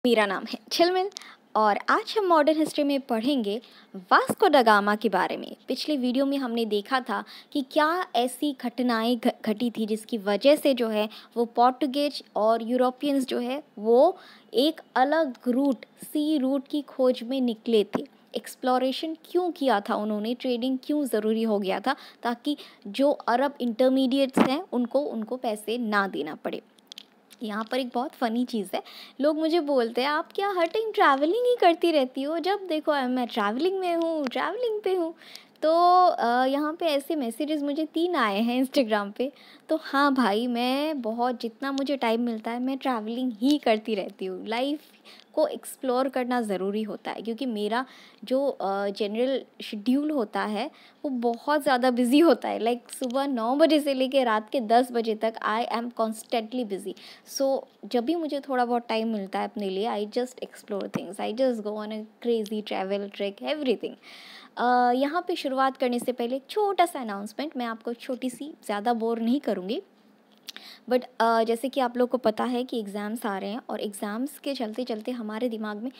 मेरा नाम है झिलमिल और आज हम मॉडर्न हिस्ट्री में पढ़ेंगे वास्को ड गामा के बारे में। पिछले वीडियो में हमने देखा था कि क्या ऐसी घटनाएं घटी थी जिसकी वजह से जो है वो पोर्टुगेज और यूरोपियंस जो है वो एक अलग रूट, सी रूट की खोज में निकले थे। एक्सप्लोरेशन क्यों किया था उन्होंने, ट्रेडिंग क्यों ज़रूरी हो गया था ताकि जो अरब इंटरमीडिएट्स हैं उनको पैसे ना देना पड़े। यहाँ पर एक बहुत फ़नी चीज़ है, लोग मुझे बोलते हैं आप क्या हर टाइम ट्रैवलिंग ही करती रहती हो, जब देखो मैं ट्रैवलिंग में हूँ, ट्रैवलिंग पे हूँ। तो यहाँ पे ऐसे मैसेजेस मुझे 3 आए हैं इंस्टाग्राम पे। तो हाँ भाई, मैं बहुत जितना मुझे टाइम मिलता है मैं ट्रैवलिंग ही करती रहती हूँ। लाइफ को एक्सप्लोर करना ज़रूरी होता है क्योंकि मेरा जो जनरल शेड्यूल होता है वो बहुत ज़्यादा बिज़ी होता है। लाइक सुबह 9 बजे से लेकर रात के 10 बजे तक आई एम कॉन्स्टेंटली बिज़ी। सो जब भी मुझे थोड़ा बहुत टाइम मिलता है अपने लिए, I just explore things, I just go on a crazy travel trick everything. यहाँ पे शुरुआत करने से पहले एक छोटा सा अनाउंसमेंट, मैं आपको छोटी सी, ज़्यादा बोर नहीं करूँगी। बट जैसे कि आप लोग को पता है कि एग्ज़ाम्स आ रहे हैं और एग्ज़ाम्स के चलते चलते हमारे दिमाग में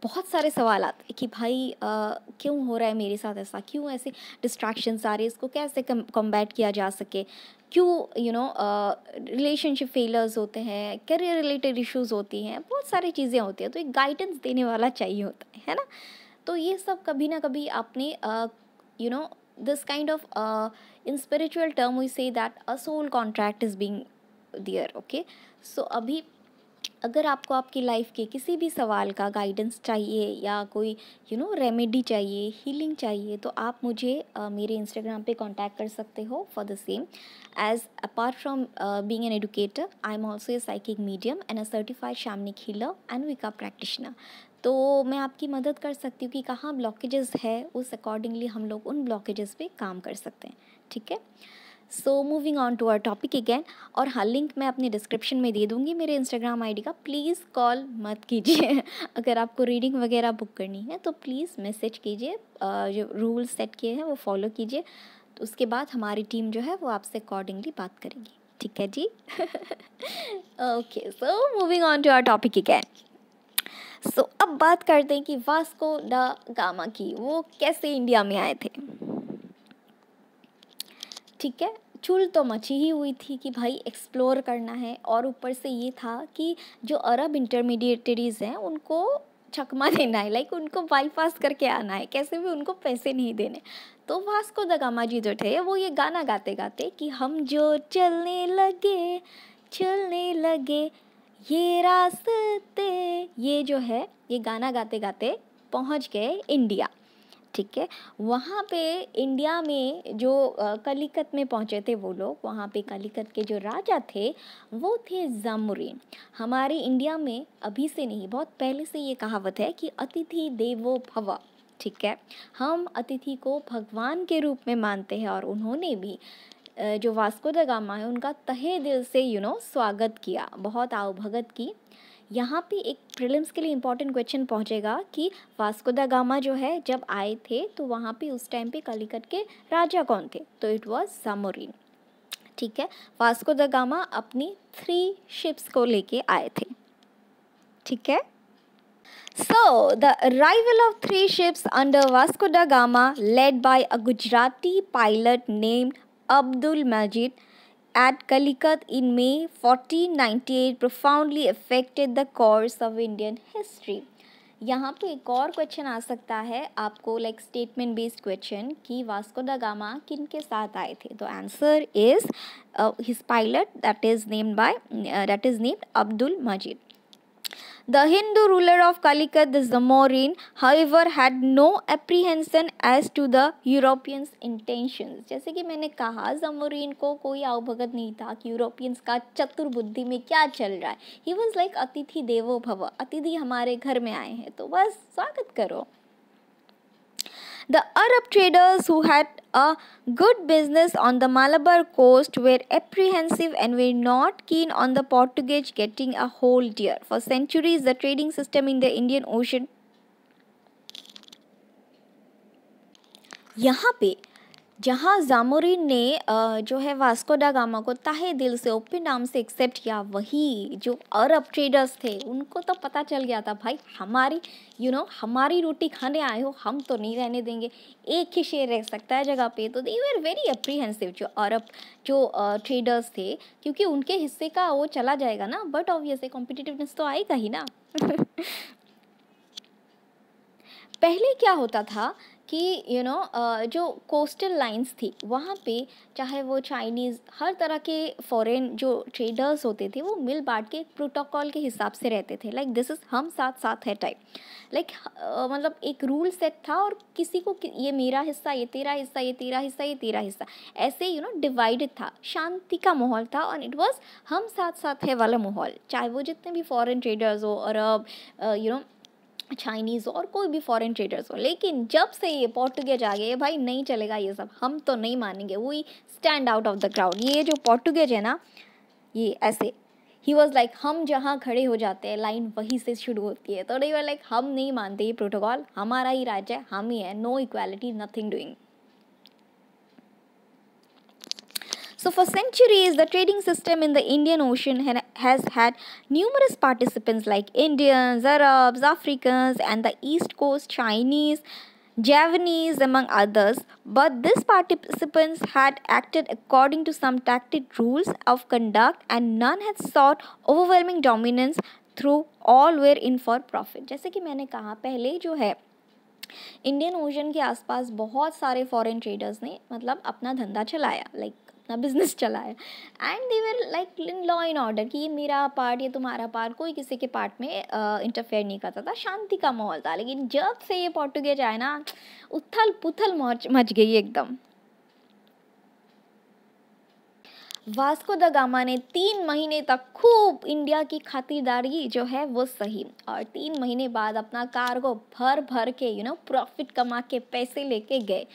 बहुत सारे सवाल आते हैं कि भाई क्यों हो रहा है मेरे साथ ऐसा, क्यों ऐसे डिस्ट्रैक्शंस आ रहे हैं, इसको कैसे कॉम्बैट किया जा सके, क्यों रिलेशनशिप फेलियर्स होते हैं, करियर रिलेटेड इश्यूज़ होती हैं, बहुत सारी चीज़ें होती हैं। तो एक गाइडेंस देने वाला चाहिए होता है ना। तो ये सब कभी ना कभी आपने this kind of in spiritual term we say that a soul contract is being there, okay? So अभी अगर आपको आपकी लाइफ के किसी भी सवाल का गाइडेंस चाहिए या कोई रेमेडी चाहिए, हीलिंग चाहिए, तो आप मुझे मेरे इंस्टाग्राम पे कांटेक्ट कर सकते हो for the same. As apart from being an educator, I am also a psychic medium and a certified shamanic healer and Wicca practitioner. तो मैं आपकी मदद कर सकती हूँ कि कहाँ ब्लॉकेजेस है, उस अकॉर्डिंगली हम लोग उन ब्लॉकेजेस पे काम कर सकते हैं, ठीक है। So moving on to our topic again. और हाँ, लिंक मैं अपने डिस्क्रिप्शन में दे दूँगी मेरे इंस्टाग्राम आईडी का। प्लीज़ कॉल मत कीजिए अगर आपको रीडिंग वगैरह बुक करनी है तो प्लीज़ मैसेज कीजिए, जो रूल्स सेट किए हैं वो फॉलो कीजिए। तो उसके बाद हमारी टीम जो है वो आपसे अकॉर्डिंगली बात करेगी, ठीक है जी। Okay, so moving on to our topic again. So अब बात करते हैं कि वास्को ड गामा की, वो कैसे इंडिया में आए थे, ठीक है। चुल तो मची ही हुई थी कि भाई एक्सप्लोर करना है, और ऊपर से ये था कि जो अरब इंटरमीडिएटरीज हैं उनको चकमा देना है, लाइक उनको बाईपास करके आना है, कैसे भी उनको पैसे नहीं देने। तो वास्को द गामा जी जो थे वो ये गाना गाते गाते कि हम जो चलने लगे ये रास्ते, ये जो है ये गाना गाते गाते पहुंच गए इंडिया, ठीक है। वहाँ पे इंडिया में जो कलिकत में पहुँचे थे वो लोग, वहाँ पे कलिकत के जो राजा थे वो थे जामुरीन। हमारे इंडिया में अभी से नहीं, बहुत पहले से ये कहावत है कि अतिथि देवो भव, ठीक है। हम अतिथि को भगवान के रूप में मानते हैं और उन्होंने भी जो वास्को द गामा है उनका तहे दिल से स्वागत किया, बहुत आवभगत की। यहाँ पे एक प्रीलिम्स के लिए इम्पॉर्टेंट क्वेश्चन पहुँचेगा कि वास्को द गामा जो है जब आए थे तो वहाँ पे उस टाइम पे कलिकत के राजा कौन थे, तो इट वाज जामोरिन, ठीक है। वास्को द गामा अपनी 3 शिप्स को लेके आए थे, ठीक है। So, the arrival of 3 ships under Vasco da Gama, led by a Gujarati pilot named Abdul Majid at Calicut in May 1498, profoundly affected the course of Indian history. यहाँ पे एक और क्वेश्चन आ सकता है आपको, लाइक स्टेटमेंट बेस्ड क्वेश्चन, कि Vasco da Gama किन के साथ आए थे। तो answer is his pilot that is named Abdul Majid. The Hindu ruler of Calicut, the Zamorin, however, had no apprehension as to the Europeans' intentions. जैसे कि मैंने कहा, ज़मोरीन को कोई आवभगत नहीं था कि यूरोपियंस का चतुर बुद्धि में क्या चल रहा है। He was like अतिथि देवो भव, अतिथि हमारे घर में आए हैं तो बस स्वागत करो। The Arab traders who had a good business on the Malabar coast were apprehensive and were not keen on the Portuguese getting a hold there. For centuries, the trading system in the Indian Ocean यहाँ पे जहाँ जामोरिन ने जो है Vasco डा gamma को तहे दिल से ओपन आर्म से एक्सेप्ट किया, वही जो अरब ट्रेडर्स थे उनको तो पता चल गया था भाई हमारी हमारी रोटी खाने आए हो, हम तो नहीं रहने देंगे, एक ही शेर रह सकता है जगह पे। तो दे वर वेरी अप्रीहेंसिव जो अरब जो ट्रेडर्स थे, क्योंकि उनके हिस्से का वो चला जाएगा ना, बट ऑब्वियसली कॉम्पिटिटिवनेस तो आएगा ही ना। पहले क्या होता था कि जो कोस्टल लाइंस थी वहाँ पे चाहे वो चाइनीज़ हर तरह के फॉरेन जो ट्रेडर्स होते थे वो मिल बांट के प्रोटोकॉल के हिसाब से रहते थे, लाइक दिस इज़ हम साथ साथ है टाइप, लाइक मतलब एक रूल सेट था और किसी को ये मेरा हिस्सा, ये तेरा हिस्सा, ये तेरा हिस्सा, ये तेरा हिस्सा, ऐसे डिवाइडेड था, शांति का माहौल था और इट वाज हम साथ साथ है वाला माहौल, चाहे वो जितने भी फॉरेन ट्रेडर्स हो, अरब चाइनीज़ और कोई भी फॉरेन ट्रेडर्स हो। लेकिन जब से ये पोर्टुगेज आ गए भाई नहीं चलेगा ये सब, हम तो नहीं मानेंगे, we stand out of the crowd. ये जो पोर्टुगेज है ना, ये ऐसे ही वॉज लाइक हम जहाँ खड़े हो जाते हैं लाइन वहीं से शुरू होती है, तो नहीं वर लाइक हम नहीं मानते ये प्रोटोकॉल, हमारा ही राज्य है, हम ही है, no equality, nothing doing. So for centuries, the trading system in the Indian Ocean has had numerous participants like Indians, Arabs, Africans, and the East Coast Chinese, Javanese, among others. But these participants had acted according to some tacit rules of conduct, and none had sought overwhelming dominance through all were in for profit. जैसे कि मैंने कहा पहले जो है Indian ocean के आसपास बहुत सारे फॉरेन ट्रेडर्स ने मतलब अपना धंधा चलाया, लाइक अपना बिजनेस चलाया, and they were like in law in order कि ये मेरा पार्ट, ये तुम्हारा पार्ट, कोई किसी के पार्ट में इंटरफेयर नहीं करता था, शांति का माहौल था। लेकिन जब से ये पोर्टुगेज आए ना, उथल पुथल मच गई एकदम। वास्को द गामा ने 3 महीने तक खूब इंडिया की खातिरदारी जो है वो सही, और 3 महीने बाद अपना कार्गो भर भर के प्रॉफिट कमा के पैसे लेके गए।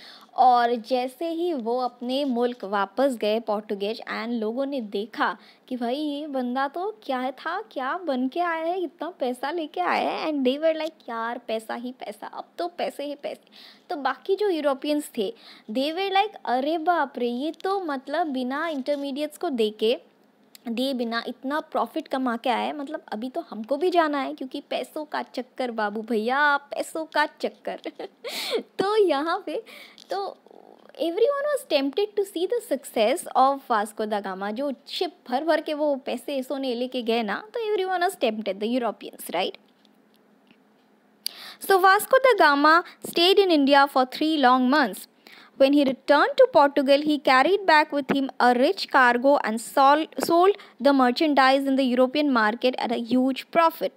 और जैसे ही वो अपने मुल्क वापस गए पोर्टुगेज, एंड लोगों ने देखा कि भाई ये बंदा तो क्या था, क्या बन के आया है, इतना पैसा लेके आया है, एंड दे वर लाइक यार पैसा ही पैसा, अब तो पैसे ही पैसे। तो बाकी जो यूरोपियंस थे दे वर लाइक अरे बाप रे, ये तो मतलब बिना इंटरमीडिएट्स को दे बिना इतना प्रॉफिट कमा के आया है, मतलब अभी तो हमको भी जाना है, क्योंकि पैसों का चक्कर बाबू भैया, पैसों का चक्कर। तो यहाँ पे तो everyone was tempted to see the success of Vasco da Gama, जो शिप भर भर के वो पैसे सोने लेके गए ना, तो everyone was tempted, the Europeans, right? So Vasco da Gama stayed in India for 3 long months. When he returned to Portugal, he carried back with him a rich cargo and sold the merchandise in the European market at a huge profit.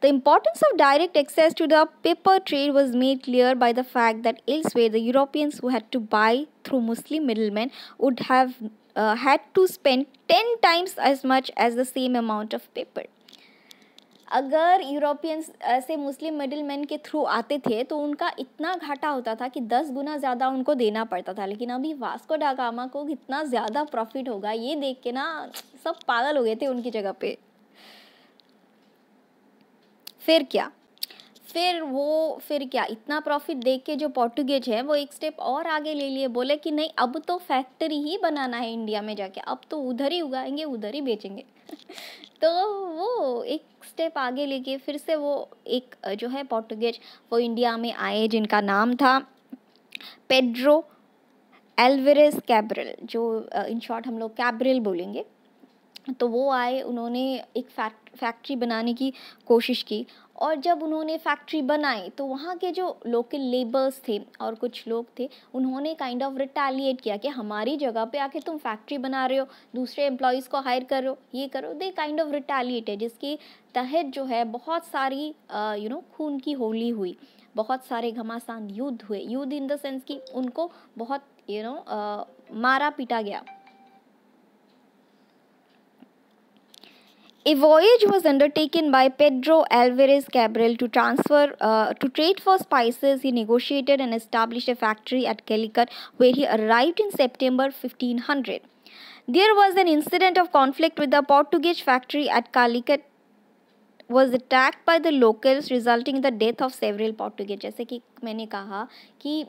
The importance of direct access to the paper trade was made clear by the fact that elsewhere the Europeans who had to buy through Muslim middlemen would have had to spend 10 times as much as the same amount of paper. अगर Europeans ऐसे मुस्लिम middleman के through आते थे तो उनका इतना घाटा होता था कि 10 गुना ज़्यादा उनको देना पड़ता था। लेकिन अभी वास्को डा गामा को कितना ज़्यादा प्रॉफिट होगा ये देख के ना सब पागल हो गए थे उनकी जगह पे। फिर क्या इतना प्रॉफिट देख के जो पोर्टुगेज है वो एक स्टेप और आगे ले लिए, बोले कि नहीं अब तो फैक्ट्री ही बनाना है इंडिया में जाके, अब तो उधर ही उगाएंगे उधर ही बेचेंगे। तो वो एक स्टेप आगे लेके फिर से वो एक जो है पोर्टुगेज वो इंडिया में आए, जिनका नाम था पेड्रो एल्वेरेज कैब्रल, जो इन शॉर्ट हम लोग कैब्रल बोलेंगे। तो वो आए, उन्होंने एक फैक्ट्री बनाने की कोशिश की, और जब उन्होंने फैक्ट्री बनाई तो वहाँ के जो लोकल लेबर्स थे और कुछ लोग थे उन्होंने काइंड ऑफ रिटेलिएट किया कि हमारी जगह पे आके तुम फैक्ट्री बना रहे हो, दूसरे एम्प्लॉयज़ को हायर कर रहे हो, ये करो, दे काइंड ऑफ रिटेलिएट है, जिसके तहत जो है बहुत सारी खून की होली हुई, बहुत सारे घमासान युद्ध हुए, युद्ध इन द सेंस कि उनको बहुत मारा पीटा गया। A voyage was undertaken by Pedro Alvarez Cabral to trade for spices. He negotiated and established a factory at Calicut, where he arrived in September 1500. There was an incident of conflict with the Portuguese factory at Calicut was attacked by the locals, resulting in the death of several Portuguese. जैसे कि मैंने कहा कि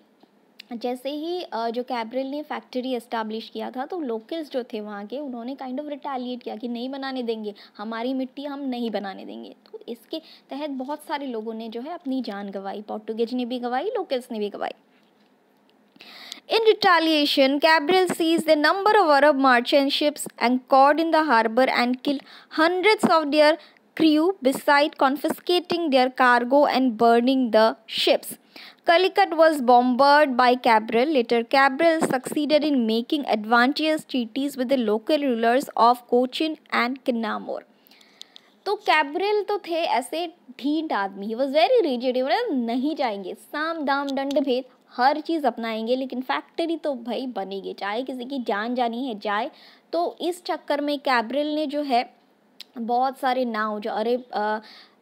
जैसे ही जो कैब्रिल ने factory establish किया था तो लोकल्स जो थे वहाँ के, उन्होंने काइंड ऑफ रिटेलिएट किया कि नहीं बनाने देंगे, हमारी मिट्टी हम नहीं बनाने देंगे। तो इसके तहत बहुत सारे लोगों ने जो है अपनी जान गंवाई, पोर्टुगीज ने भी गंवाई, लोकल्स ने भी गंवाई। In retaliation, Cabral seized a number of Arab merchant ships anchored in the harbor and killed hundreds of their crew, besides confiscating their cargo and burning the ships. Calicut was bombarded by Cabral. Later, Cabral succeeded in making advantageous treaties with the local rulers of Cochin and Kinnamor. तो कैब्रिल तो थे ऐसे ढीठ आदमी, he was very rigid, नहीं जाएंगे, साम दाम दंड भेद हर चीज़ अपनाएंगे, लेकिन फैक्ट्री तो भाई बनेगी, चाहे किसी की जान जानी है जाए। तो इस चक्कर में कैब्रिल ने जो है बहुत सारे नाव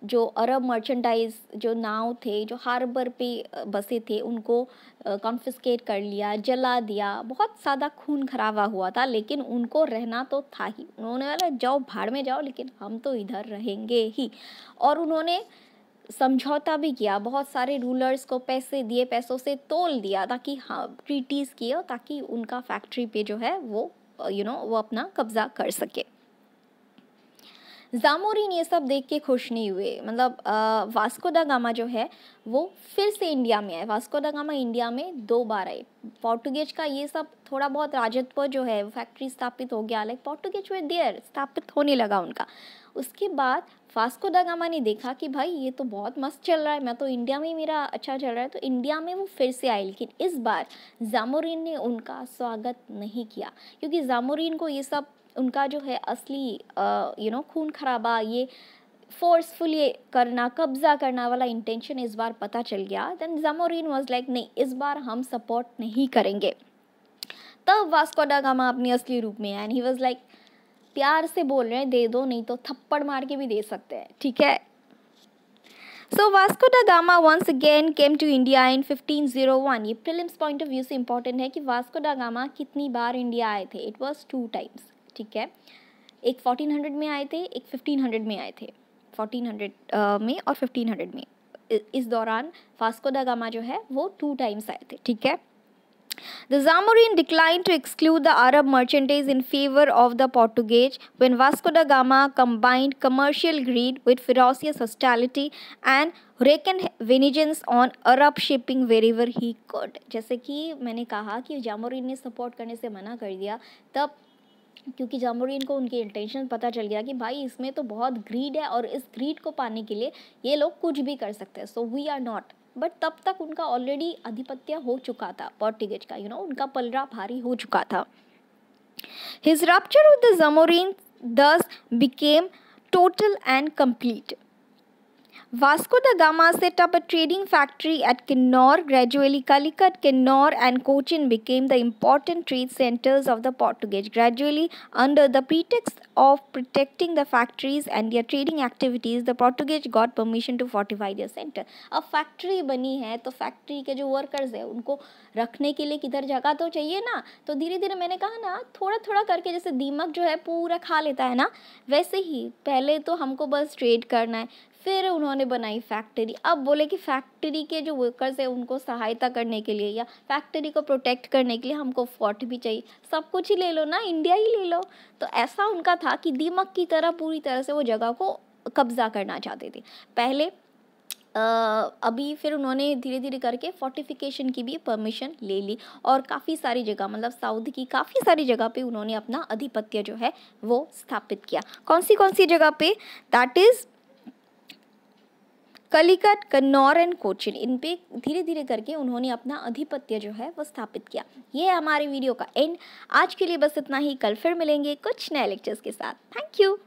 जो अरब मर्चेंडाइज जो नाव थे जो हार्बर पे बसे थे उनको कॉन्फिस्केट कर लिया, जला दिया, बहुत ज़्यादा खून खराबा हुआ था, लेकिन उनको रहना तो था ही। उन्होंने बोला जाओ भाड़ में जाओ, लेकिन हम तो इधर रहेंगे ही। और उन्होंने समझौता भी किया, बहुत सारे रूलर्स को पैसे दिए, पैसों से तोल दिया ताकि हाँ ट्रीटीज़ किए ताकि उनका फैक्ट्री पे जो है वो वो अपना कब्जा कर सके। जामोरिन ये सब देख के खुश नहीं हुए, मतलब वास्को दा गामा जो है वो फिर से इंडिया में आए। वास्को दा गामा इंडिया में 2 बार आए। पोर्टुगीज का ये सब थोड़ा बहुत राजत्व जो है फैक्ट्री स्थापित हो गया, लाइक पोर्टुगीज वे देयर स्थापित होने लगा उनका। उसके बाद वास्को दा गामा ने देखा कि भाई ये तो बहुत मस्त चल रहा है, मैं तो इंडिया में मेरा अच्छा चल रहा है, तो इंडिया में वो फिर से आए। लेकिन इस बार जामोरिन ने उनका स्वागत नहीं किया, क्योंकि जामोरिन को ये सब उनका जो है असली खून खराबा, ये फोर्सफुली करना, कब्जा करना वाला इंटेंशन इस बार पता चल गया। देन जामोरिन वाज लाइक नहीं, इस बार हम सपोर्ट नहीं करेंगे। तब वास्को दा गामा अपनी असली रूप में, एंड ही वाज लाइक प्यार से बोल रहे हैं दे दो, नहीं तो थप्पड़ मार के भी दे सकते हैं, ठीक है। So Vasco da Gama once again came to India in 1501. ये प्रीलिम्स पॉइंट ऑफ व्यू से इम्पॉर्टेंट है कि वास्को दा गामा कितनी बार इंडिया आए थे। इट वाज 2 times, ठीक है। एक 1400 में आए थे, एक 1500 में आए थे, 1400 में और 1500 में। इस दौरान वास्को दा गामा जो है वो 2 times आए थे, ठीक है। The Zamorin declined to exclude the Arab merchandise in favor of the Portuguese when Vasco da Gama combined commercial greed with ferocious hostility and wreaked vengeance on Arab shipping wherever he could. जैसे कि मैंने कहा कि जामोरिन ने support करने से मना कर दिया, तब क्योंकि जामोरिन को उनके इंटेंशन पता चल गया कि भाई इसमें तो बहुत ग्रीड है और इस ग्रीड को पाने के लिए ये लोग कुछ भी कर सकते हैं, so we are not. But तब तक उनका ऑलरेडी आधिपत्य हो चुका था पोर्टुगीज का, उनका पलड़ा भारी हो चुका था। His rupture with the Zamorin thus became total and complete. Vasco da Gama set up a trading factory at Kinnaur. Gradually, Calicut, Kinnaur and Cochin became the important trade centers of the Portuguese. Gradually, under the pretext of protecting the factories and their trading activities, the Portuguese got permission to fortify their center. अब factory बनी है तो factory के जो workers है उनको रखने के लिए किधर जगह तो चाहिए ना। तो धीरे धीरे मैंने कहा ना, थोड़ा थोड़ा करके, जैसे दीमक जो है पूरा खा लेता है ना, वैसे ही पहले तो हमको बस ट्रेड करना है। फिर उन्होंने बनाई फैक्ट्री। अब बोले कि फैक्ट्री के जो वर्कर्स है उनको सहायता करने के लिए या फैक्ट्री को प्रोटेक्ट करने के लिए हमको फोर्ट भी चाहिए, सब कुछ ही ले लो ना, इंडिया ही ले लो। तो ऐसा उनका था कि दीमक की तरह पूरी तरह से वो जगह को कब्जा करना चाहते थे पहले। अभी फिर उन्होंने धीरे धीरे करके फोर्टिफिकेशन की भी परमिशन ले ली और काफ़ी सारी जगह, मतलब साउथ की काफ़ी सारी जगह पे उन्होंने अपना आधिपत्य जो है वो स्थापित किया। कौन सी जगह पे? That is Calicut, Kannur and Cochin. इन पे धीरे धीरे करके उन्होंने अपना आधिपत्य जो है वो स्थापित किया। ये है हमारे वीडियो का एंड। आज के लिए बस इतना ही, कल फिर मिलेंगे कुछ नए लेक्चर्स के साथ। Thank you.